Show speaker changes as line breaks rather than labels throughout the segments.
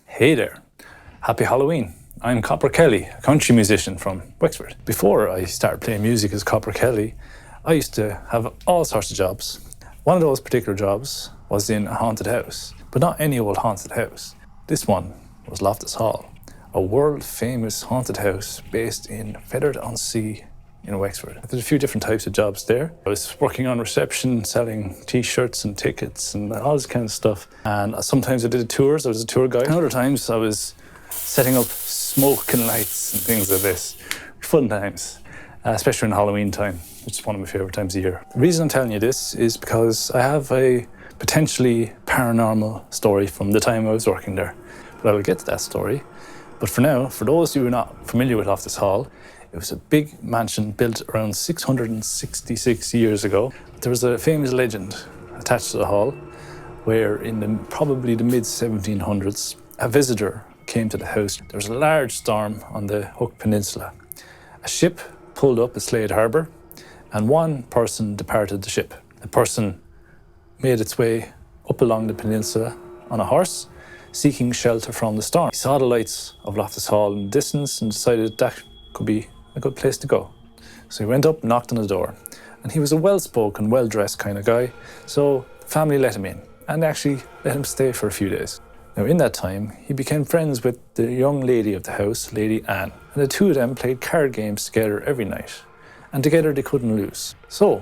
Hey there, happy Halloween. I'm Copper Kelly, a country musician from Wexford. Before I started playing music as Copper Kelly, I used to have all sorts of jobs. One of those particular jobs was in a haunted house, but not any old haunted house. This one was Loftus Hall, a world-famous haunted house based in Feathered-on-Sea in Wexford. There's a few different types of jobs there. I was working on reception, selling t-shirts and tickets and all this kind of stuff. And sometimes I did tours, I was a tour guide. And other times I was setting up smoking lights and things like this. Fun times, especially in Halloween time, which is one of my favorite times of year. The reason I'm telling you this is because I have a potentially paranormal story from the time I was working there. But I will get to that story. But for now, for those who are not familiar with Loftus Hall, it was a big mansion built around 666 years ago. There was a famous legend attached to the hall where in probably the mid-1700s, a visitor came to the house. There was a large storm on the Hook Peninsula. A ship pulled up at Slade Harbour and one person departed the ship. The person made its way up along the peninsula on a horse, seeking shelter from the storm. He saw the lights of Loftus Hall in the distance and decided that could be a good place to go. So he went up, knocked on the door, and he was a well-spoken, well-dressed kind of guy, so the family let him in and actually let him stay for a few days. Now in that time, he became friends with the young lady of the house, Lady Anne, and the two of them played card games together every night, and together they couldn't lose. So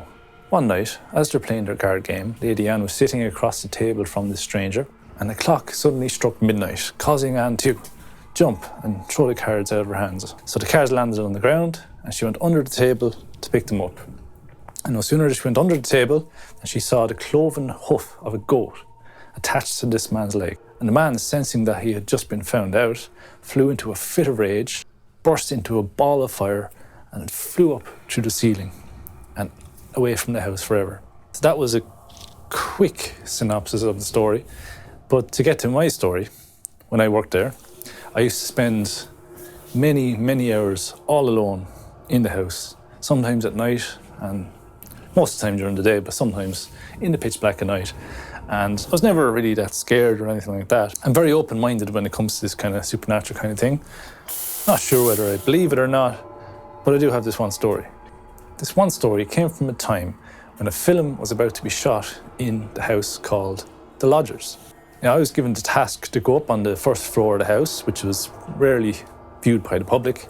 one night, as they're playing their card game, Lady Anne was sitting across the table from the stranger, and the clock suddenly struck midnight, causing Anne to jump and throw the cards out of her hands. So the cards landed on the ground and she went under the table to pick them up. And no sooner did she went under the table than she saw the cloven hoof of a goat attached to this man's leg. And the man, sensing that he had just been found out, flew into a fit of rage, burst into a ball of fire, and it flew up through the ceiling and away from the house forever. So that was a quick synopsis of the story. But to get to my story, when I worked there, I used to spend many, many hours all alone in the house, sometimes at night and most of the time during the day, but sometimes in the pitch black at night. And I was never really that scared or anything like that. I'm very open-minded when it comes to this kind of supernatural kind of thing. Not sure whether I believe it or not, but I do have this one story. This one story came from a time when a film was about to be shot in the house called The Lodgers. Now, I was given the task to go up on the first floor of the house, which was rarely viewed by the public,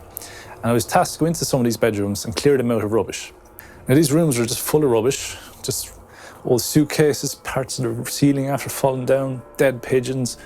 and I was tasked to go into some of these bedrooms and clear them out of rubbish. Now, these rooms were just full of rubbish, just old suitcases, parts of the ceiling after falling down, dead pigeons,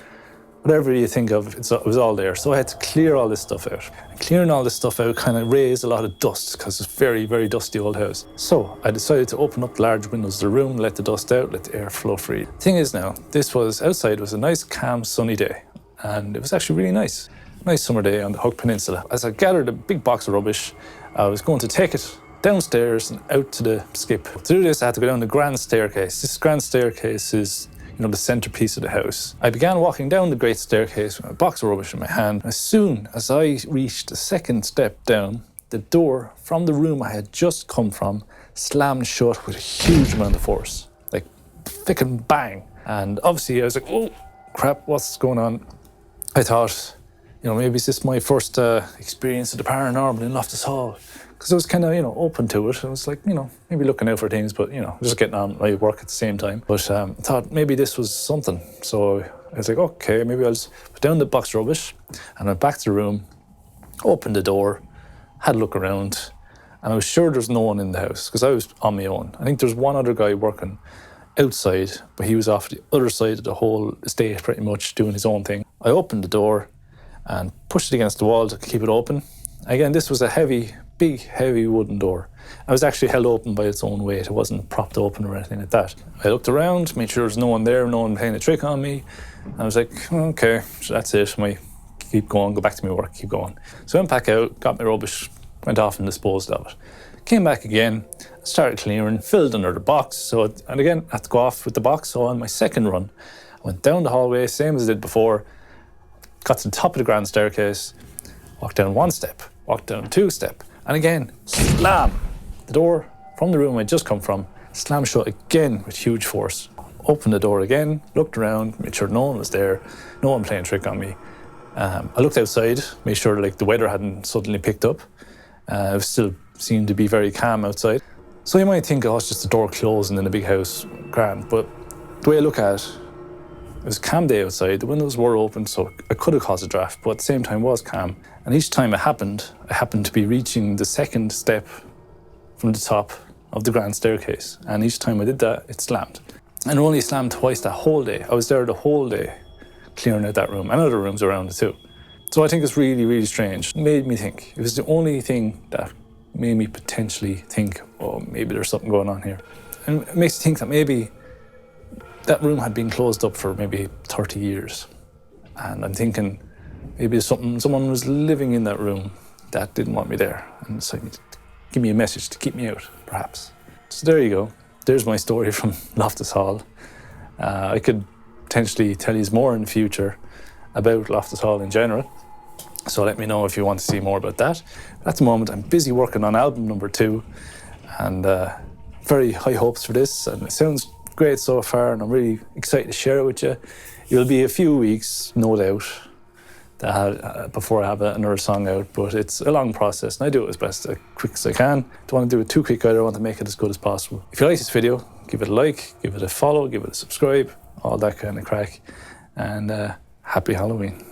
whatever you think of, it was all there. So I had to clear all this stuff out. And clearing all this stuff out kind of raised a lot of dust because it's a very, very dusty old house. So I decided to open up the large windows of the room, let the dust out, let the air flow free. Thing is now, outside, it was a nice, calm, sunny day. And it was actually really nice. Nice summer day on the Hook Peninsula. As I gathered a big box of rubbish, I was going to take it downstairs and out to the skip. To do this, I had to go down the grand staircase. This grand staircase is the centerpiece of the house. I began walking down the great staircase with a box of rubbish in my hand. As soon as I reached the second step down, the door from the room I had just come from slammed shut with a huge amount of force. Like, frickin' bang. And obviously I was like, oh, crap, what's going on? I thought, maybe it's just my first experience of the paranormal in Loftus Hall. Because I was kind of, open to it. I was like, maybe looking out for things, but, just getting on my work at the same time. But I thought maybe this was something. So I was like, okay, maybe I'll just put down the box of rubbish and went back to the room, opened the door, had a look around, and I was sure there's no one in the house because I was on my own. I think there's one other guy working outside, but he was off the other side of the whole estate pretty much doing his own thing. I opened the door and pushed it against the wall to keep it open. Again, this was a big, heavy wooden door. It was actually held open by its own weight. It wasn't propped open or anything like that. I looked around, made sure there was no one there, no one playing a trick on me. And I was like, okay, so that's it. Keep going, go back to my work, keep going. So I went back out, got my rubbish, went off and disposed of it. Came back again, started clearing, filled under the box. And again, I had to go off with the box. So on my second run, I went down the hallway, same as I did before, got to the top of the grand staircase, walked down one step, walked down two step, and again, slam! The door from the room I'd just come from slammed shut again with huge force. Opened the door again, looked around, made sure no one was there, no one playing a trick on me, I looked outside, made sure like the weather hadn't suddenly picked up. It still seemed to be very calm outside. So you might think, oh, it's just the door closing in a big house, grand. But the way I look at it, it was a calm day outside. The windows were open, so I could have caused a draft, but at the same time was calm. And each time it happened, I happened to be reaching the second step from the top of the grand staircase. And each time I did that, it slammed. And it only slammed twice that whole day. I was there the whole day clearing out that room and other rooms around it too. So I think it's really, really strange. It made me think. It was the only thing that made me potentially think, oh, maybe there's something going on here. And it makes you think that maybe that room had been closed up for maybe 30 years. And I'm thinking maybe someone was living in that room that didn't want me there. And so give me a message to keep me out, perhaps. So there you go. There's my story from Loftus Hall. I could potentially tell you more in the future about Loftus Hall in general. So let me know if you want to see more about that. At the moment, I'm busy working on album number 2 and very high hopes for this. And it sounds great so far, and I'm really excited to share it with you. It'll be a few weeks, no doubt, before I have another song out, but it's a long process and I do it as best as quick as I can. Don't want to do it too quick either, I want to make it as good as possible. If you like this video, give it a like, give it a follow, give it a subscribe, all that kind of crack, and happy Halloween.